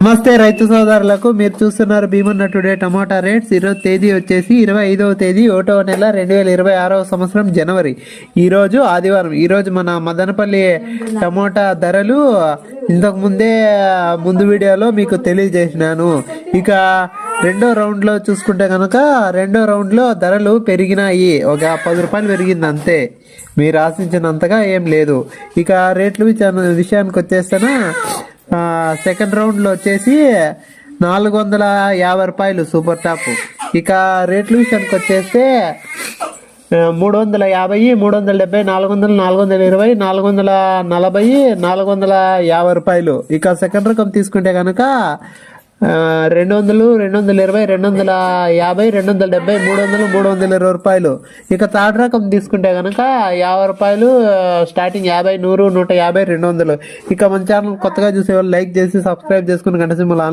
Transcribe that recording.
నమస్తే రైతు సోదరులకు, మీరు చూస్తున్నారు భీమన్న టుడే టమాటా రేట్స్. ఈరోజు తేదీ వచ్చేసి 25వ తేదీ 1వ నెల 2026వ సంవత్సరం జనవరి. ఈరోజు ఆదివారం. ఈరోజు మన మదనపల్లి టమాటా ధరలు ఇంతకు ముందు వీడియోలో మీకు తెలియజేసినాను. ఇక రెండో రౌండ్లో చూసుకుంటే కనుక రెండో రౌండ్లో ధరలు పెరిగినాయి. ఒక 10 రూపాయలు పెరిగింది అంతే, మీరు ఆశించినంతగా ఏం లేదు. ఇక రేట్లు విషయానికి వచ్చేస్తేనా, సెకండ్ రౌండ్లో వచ్చేసి 450 రూపాయలు సూపర్ టాప్. ఇక రేట్ల విషయానికి వచ్చేస్తే 350, 370, 400, 420, 440, 450 రూపాయలు. ఇక సెకండ్ రకం తీసుకుంటే కనుక 200, 220, 250, 270, 300, 320 రూపాయలు. ఇక థర్డ్ రకం తీసుకుంటే కనుక 50 రూపాయలు స్టార్టింగ్, 50, 100, 150, 200. ఇక మన ఛానల్ కొత్తగా చూసే వాళ్ళు లైక్ చేసి సబ్స్క్రైబ్ చేసుకుని గంట సింబల్ ఆన్